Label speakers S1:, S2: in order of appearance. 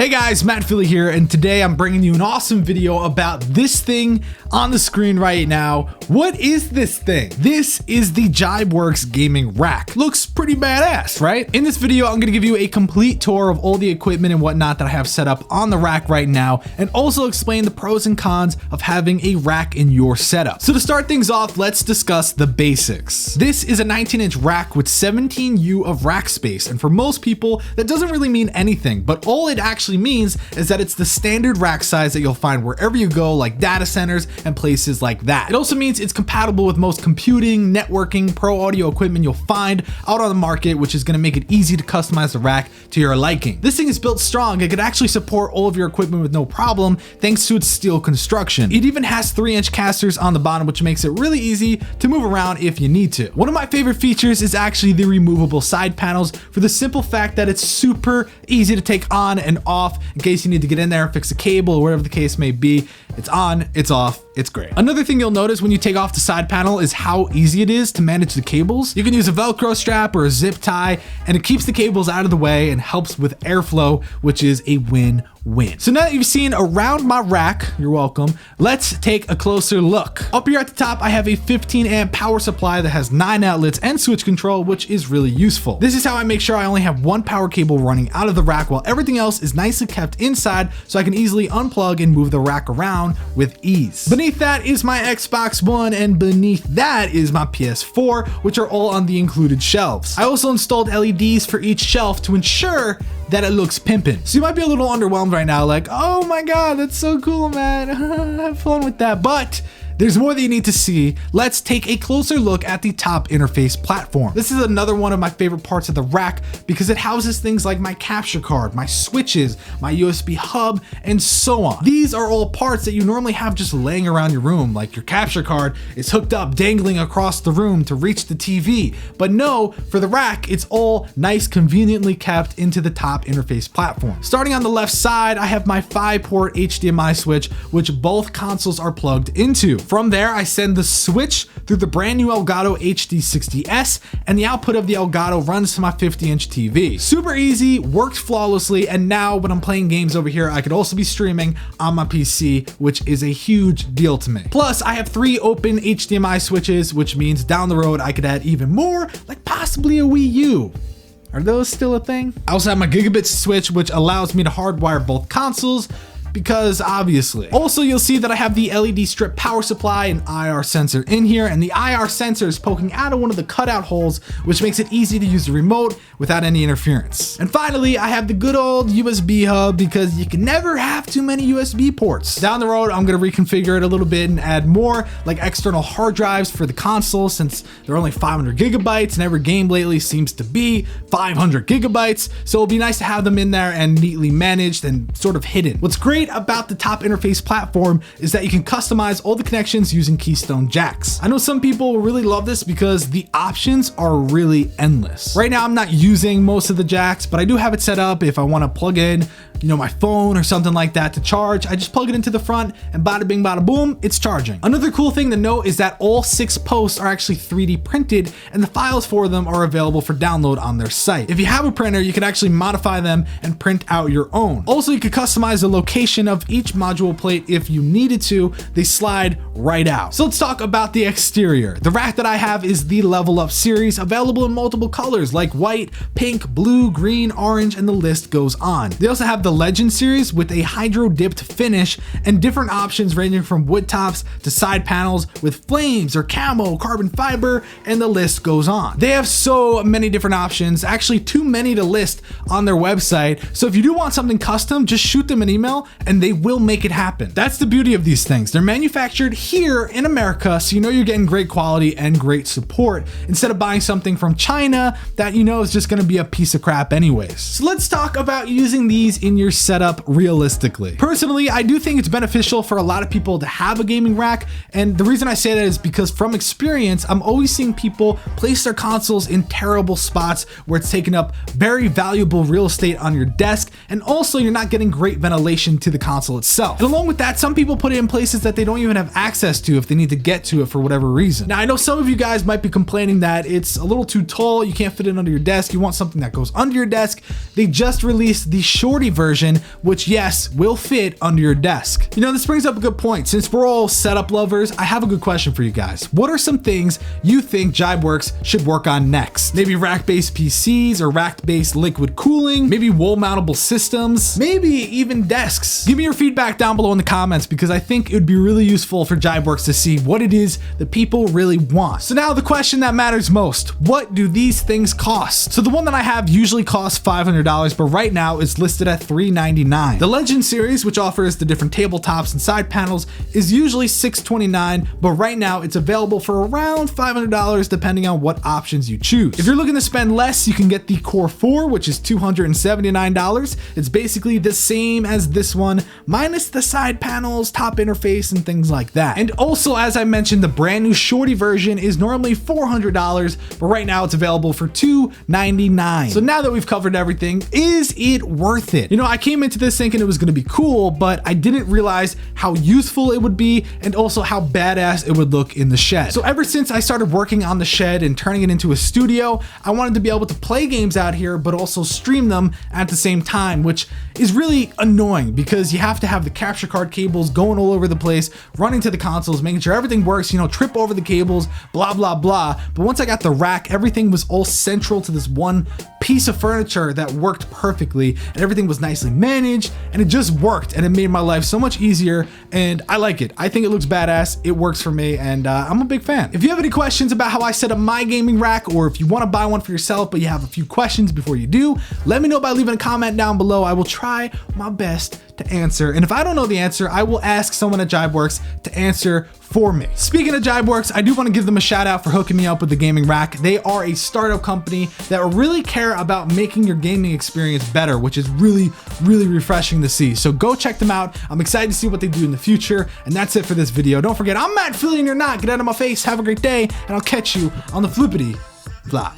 S1: Hey guys, Matt Philly here, and today I'm bringing you an awesome video about this thing on the screen right now. What is this thing? This is the Jibeworks gaming rack. Looks pretty badass, right? In this video, I'm gonna give you a complete tour of all the equipment and whatnot that I have set up on the rack right now, and also explain the pros and cons of having a rack in your setup. So to start things off, let's discuss the basics. This is a 19-inch rack with 17U of rack space, and for most people, that doesn't really mean anything, but all it actually means is that it's the standard rack size that you'll find wherever you go, like data centers and places like that. It also means it's compatible with most computing, networking, pro audio equipment you'll find out on the market, which is going to make it easy to customize the rack to your liking. This thing is built strong. It could actually support all of your equipment with no problem thanks to its steel construction. It even has 3-inch casters on the bottom, which makes it really easy to move around if you need to. One of my favorite features is actually the removable side panels, for the simple fact that it's super easy to take on and off in case you need to get in there and fix a cable or whatever the case may be. It's on, it's off, it's great. Another thing you'll notice when you take off the side panel is how easy it is to manage the cables. You can use a Velcro strap or a zip tie, and it keeps the cables out of the way and helps with airflow, which is a win-win. So now that you've seen around my rack, you're welcome, let's take a closer look. Up here at the top, I have a 15 amp power supply that has 9 outlets and switch control, which is really useful. This is how I make sure I only have one power cable running out of the rack while everything else is nicely kept inside, so I can easily unplug and move the rack around with ease. Beneath that is my Xbox One, and beneath that is my PS4, which are all on the included shelves. I also installed LEDs for each shelf to ensure that it looks pimpin'. So you might be a little underwhelmed right now, like, oh my god, that's so cool, man. Have fun with that. But there's more that you need to see. Let's take a closer look at the top interface platform. This is another one of my favorite parts of the rack because it houses things like my capture card, my switches, my USB hub, and so on. These are all parts that you normally have just laying around your room, like your capture card is hooked up dangling across the room to reach the TV. But no, for the rack, it's all nice, conveniently kept into the top interface platform. Starting on the left side, I have my 5-port HDMI switch, which both consoles are plugged into. From there, I send the switch through the brand new Elgato HD60S, and the output of the Elgato runs to my 50-inch TV. Super easy, works flawlessly, and now when I'm playing games over here, I could also be streaming on my PC, which is a huge deal to me. Plus, I have 3 open HDMI switches, which means down the road, I could add even more, like possibly a Wii U. Are those still a thing? I also have my gigabit switch, which allows me to hardwire both consoles, because obviously. Also, you'll see that I have the LED strip power supply and IR sensor in here, and the IR sensor is poking out of one of the cutout holes, which makes it easy to use the remote without any interference. And finally, I have the good old USB hub, because you can never have too many USB ports. Down the road, I'm gonna reconfigure it a little bit and add more, like external hard drives for the console, since they're only 500 gigabytes, and every game lately seems to be 500 gigabytes, so it'll be nice to have them in there and neatly managed and sort of hidden. What's great about the top interface platform is that you can customize all the connections using keystone jacks. I know some people will really love this because the options are really endless. Right now, I'm not using most of the jacks, but I do have it set up if I want to plug in, my phone or something like that to charge. I just plug it into the front and bada bing bada boom, it's charging. Another cool thing to note is that all 6 posts are actually 3D printed, and the files for them are available for download on their site. If you have a printer, you can actually modify them and print out your own. Also, you can customize the location of each module plate if you needed to. They slide right out. So let's talk about the exterior. The rack that I have is the Level Up series, available in multiple colors like white, pink, blue, green, orange, and the list goes on. They also have the Legend series with a hydro dipped finish and different options ranging from wood tops to side panels with flames or camo, carbon fiber, and the list goes on. They have so many different options, actually too many to list on their website. So if you do want something custom, just shoot them an email and they will make it happen. That's the beauty of these things. They're manufactured here in America, so you're getting great quality and great support instead of buying something from China that is just gonna be a piece of crap anyways. So let's talk about using these in your setup realistically. Personally, I do think it's beneficial for a lot of people to have a gaming rack, and the reason I say that is because from experience, I'm always seeing people place their consoles in terrible spots where it's taking up very valuable real estate on your desk, and also you're not getting great ventilation to to the console itself. And along with that, some people put it in places that they don't even have access to if they need to get to it for whatever reason. Now, I know some of you guys might be complaining that it's a little too tall, you can't fit it under your desk, you want something that goes under your desk. They just released the shorty version, which yes, will fit under your desk. You know, this brings up a good point. Since we're all setup lovers, I have a good question for you guys. What are some things you think Jibeworks should work on next? Maybe rack-based PCs or rack-based liquid cooling, maybe wall mountable systems, maybe even desks. Give me your feedback down below in the comments because I think it would be really useful for Jibeworks to see what it is that people really want. So now the question that matters most, what do these things cost? So the one that I have usually costs $500, but right now it's listed at $399. The Legend series, which offers the different tabletops and side panels, is usually $629, but right now it's available for around $500 depending on what options you choose. If you're looking to spend less, you can get the Core 4, which is $279. It's basically the same as this one, minus the side panels, top interface, and things like that. And also, as I mentioned, the brand new shorty version is normally $400, but right now it's available for $299. So now that we've covered everything, is it worth it? You know, I came into this thinking it was gonna be cool, but I didn't realize how useful it would be and also how badass it would look in the shed. So ever since I started working on the shed and turning it into a studio, I wanted to be able to play games out here, but also stream them at the same time, which is really annoying because you have to have the capture card cables going all over the place, running to the consoles, making sure everything works, you know, trip over the cables, blah, blah, blah. But once I got the rack, everything was all central to this one piece of furniture that worked perfectly, and everything was nicely managed, and it just worked, and it made my life so much easier, and I like it. I think it looks badass, it works for me, and I'm a big fan. If you have any questions about how I set up my gaming rack, or if you want to buy one for yourself but you have a few questions before you do, let me know by leaving a comment down below. I will try my best to answer, and if I don't know the answer, I will ask someone at Jibeworks to answer for me. Speaking of Jibeworks, I do want to give them a shout out for hooking me up with the gaming rack. They are a startup company that really care about making your gaming experience better, which is really refreshing to see. So go check them out. I'm excited to see what they do in the future. And that's it for this video. Don't forget, I'm Matt Philly and you're not. Get out of my face. Have a great day, and I'll catch you on the flippity flop.